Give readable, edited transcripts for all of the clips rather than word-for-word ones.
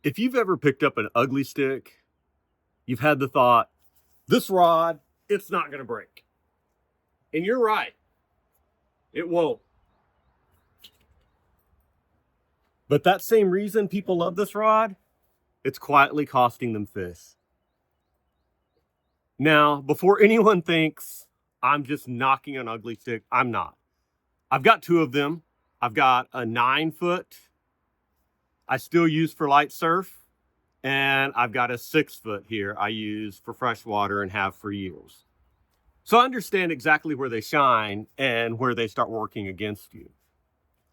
If you've ever picked up an ugly stick, you've had the thought, this rod, it's not going to break. And you're right, it won't. But that same reason people love this rod, it's quietly costing them fish. Now, before anyone thinks I'm just knocking an ugly stick, I'm not. I've got two of them. I've got a 9-foot I still use for light surf, and I've got a 6-foot here I use for freshwater and have for years. So I understand exactly where they shine and where they start working against you.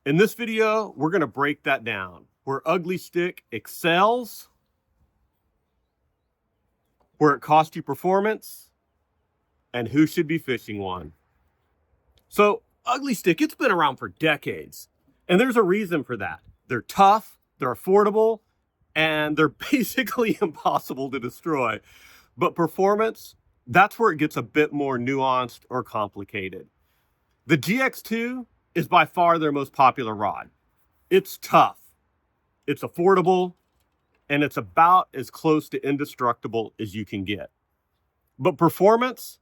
In this video, we're going to break that down. Where Ugly Stik excels, where it costs you performance, and who should be fishing one. So Ugly Stik, it's been around for decades, and there's a reason for that. They're tough, they're affordable, and they're basically impossible to destroy. But performance, that's where it gets a bit more nuanced or complicated. The GX2 is by far their most popular rod. It's tough, it's affordable, and it's about as close to indestructible as you can get. But performance,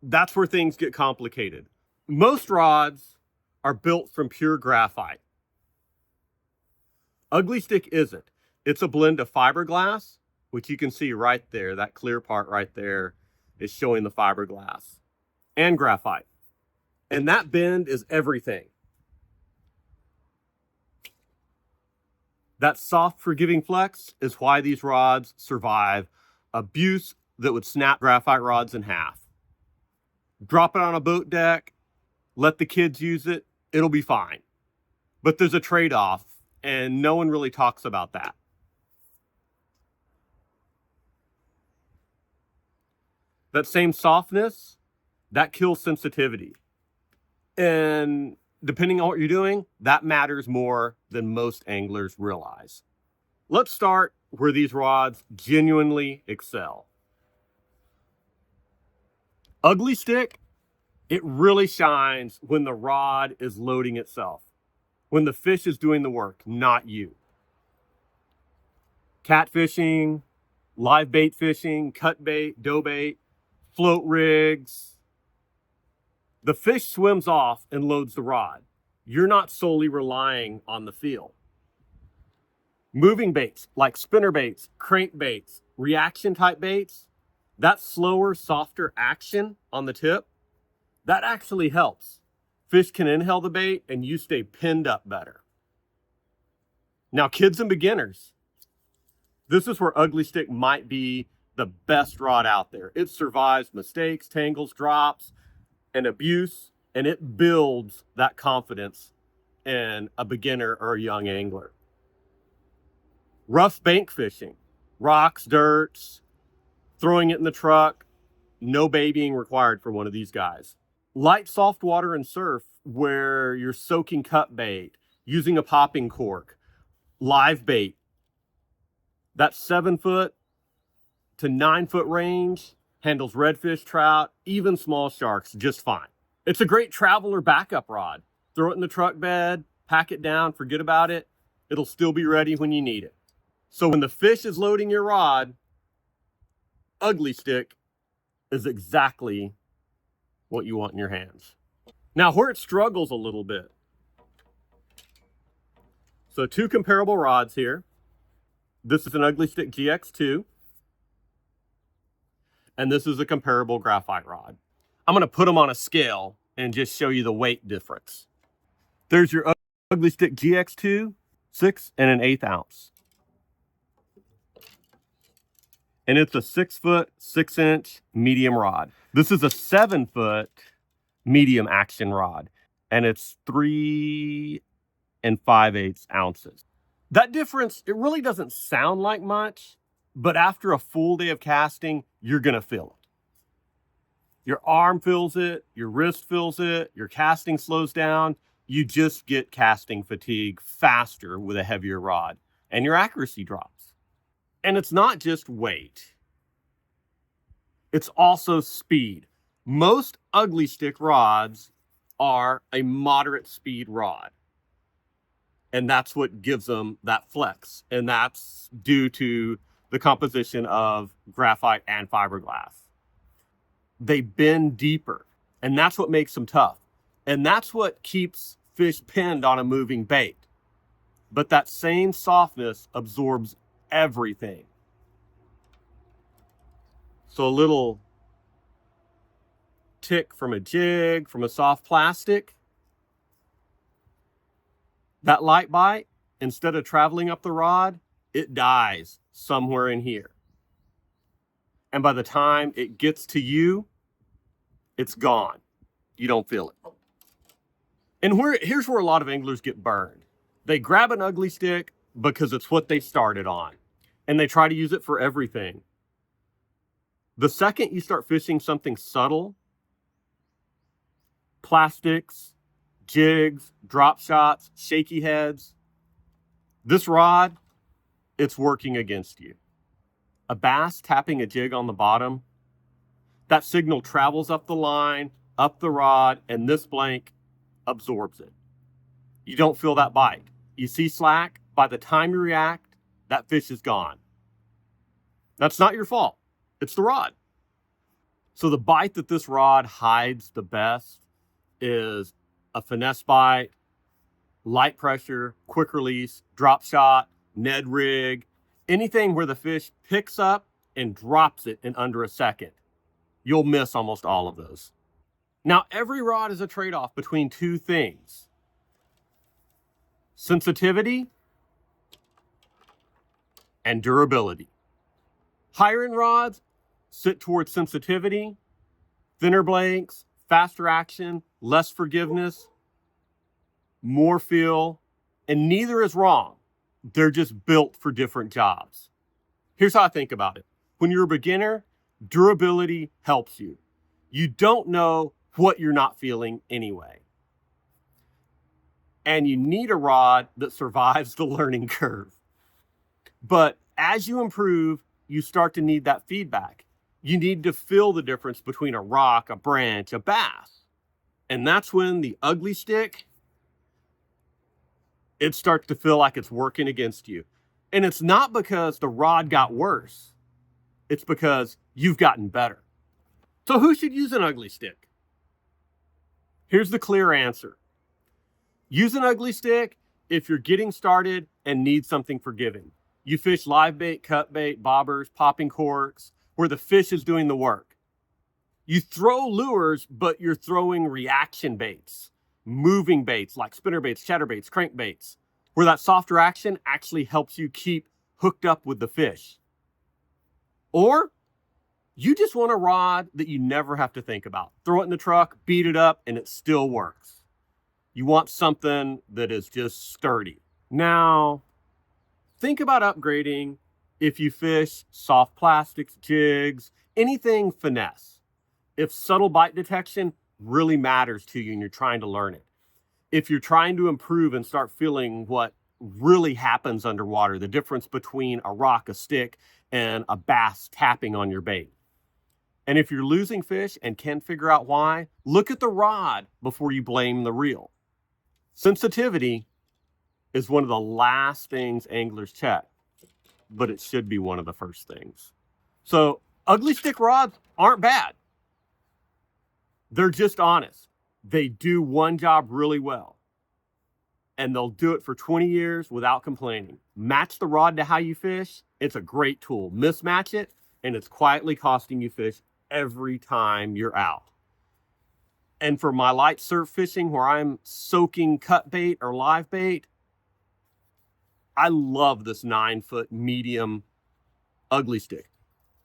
that's where things get complicated. Most rods are built from pure graphite. Ugly Stik isn't. It's a blend of fiberglass, which you can see right there. That clear part right there is showing the fiberglass, and graphite. And that bend is everything. That soft, forgiving flex is why these rods survive abuse that would snap graphite rods in half. Drop it on a boat deck, let the kids use it, it'll be fine. But there's a trade-off, and no one really talks about that. That same softness, that kills sensitivity. And depending on what you're doing, that matters more than most anglers realize. Let's start where these rods genuinely excel. Ugly Stik, it really shines when the rod is loading itself, when the fish is doing the work, not you. Catfishing, live bait fishing, cut bait, dough bait, float rigs. The fish swims off and loads the rod. You're not solely relying on the feel. Moving baits like spinner baits, crank baits, reaction type baits, that slower, softer action on the tip, that actually helps. Fish can inhale the bait and you stay pinned up better. Now, kids and beginners, this is where Ugly Stik might be the best rod out there. It survives mistakes, tangles, drops, and abuse, and it builds that confidence in a beginner or a young angler. Rough bank fishing, rocks, dirts, throwing it in the truck, no babying required for one of these guys. Light soft water and surf where you're soaking cut bait, using a popping cork, live bait. That 7-foot to 9-foot range handles redfish, trout, even small sharks just fine. It's a great traveler backup rod. Throw it in the truck bed, pack it down, forget about it. It'll still be ready when you need it. So when the fish is loading your rod, Ugly Stik is exactly what you want in your hands. Now, where it struggles a little bit. So two comparable rods here. This is an Ugly Stik GX2. And this is a comparable graphite rod. I'm going to put them on a scale and just show you the weight difference. There's your Ugly Stik GX2, 6 1/8 ounce. And it's a 6-foot, 6-inch medium rod. This is a 7-foot medium action rod, and it's 3 5/8 ounces. That difference, it really doesn't sound like much, but after a full day of casting, you're gonna feel it. Your arm feels it, your wrist feels it, your casting slows down. You just get casting fatigue faster with a heavier rod, and your accuracy drops. And it's not just weight. It's also speed. Most Ugly Stik rods are a moderate speed rod. And that's what gives them that flex. And that's due to the composition of graphite and fiberglass. They bend deeper, and that's what makes them tough. And that's what keeps fish pinned on a moving bait. But that same softness absorbs everything. So a little tick from a jig, from a soft plastic, that light bite, instead of traveling up the rod, it dies somewhere in here. And by the time it gets to you, it's gone. You don't feel it. And here's where a lot of anglers get burned. They grab an ugly stick because it's what they started on, and they try to use it for everything. The second you start fishing something subtle, plastics, jigs, drop shots, shaky heads, this rod, it's working against you. A bass tapping a jig on the bottom, that signal travels up the line, up the rod, and this blank absorbs it. You don't feel that bite. You see slack, by the time you react, that fish is gone. That's not your fault. It's the rod. So the bite that this rod hides the best is a finesse bite, light pressure, quick release, drop shot, Ned rig, anything where the fish picks up and drops it in under a second. You'll miss almost all of those. Now, every rod is a trade-off between two things: sensitivity and durability. Higher end rods sit towards sensitivity, thinner blanks, faster action, less forgiveness, more feel, and neither is wrong. They're just built for different jobs. Here's how I think about it. When you're a beginner, durability helps you. You don't know what you're not feeling anyway. And you need a rod that survives the learning curve. But as you improve, you start to need that feedback. You need to feel the difference between a rock, a branch, a bass. And that's when the ugly stick, it starts to feel like it's working against you. And it's not because the rod got worse. It's because you've gotten better. So who should use an ugly stick? Here's the clear answer. Use an ugly stick if you're getting started and need something forgiving. You fish live bait, cut bait, bobbers, popping corks, where the fish is doing the work. You throw lures, but you're throwing reaction baits, moving baits like spinner baits, chatter baits, crank baits, where that softer action actually helps you keep hooked up with the fish. Or you just want a rod that you never have to think about. Throw it in the truck, beat it up, and it still works. You want something that is just sturdy. Now, think about upgrading if you fish soft plastics, jigs, anything finesse. If subtle bite detection really matters to you and you're trying to learn it. If you're trying to improve and start feeling what really happens underwater, the difference between a rock, a stick, and a bass tapping on your bait. And if you're losing fish and can't figure out why, look at the rod before you blame the reel. Sensitivity is one of the last things anglers check, but it should be one of the first things. So ugly stick rods aren't bad. They're just honest. They do one job really well, and they'll do it for 20 years without complaining. Match the rod to how you fish. It's a great tool. Mismatch it, and it's quietly costing you fish every time you're out. And for my light surf fishing where I'm soaking cut bait or live bait, I love this 9-foot medium ugly stick.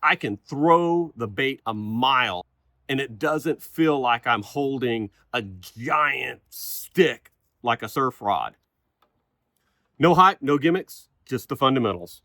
I can throw the bait a mile and it doesn't feel like I'm holding a giant stick like a surf rod. No hype, no gimmicks, just the fundamentals.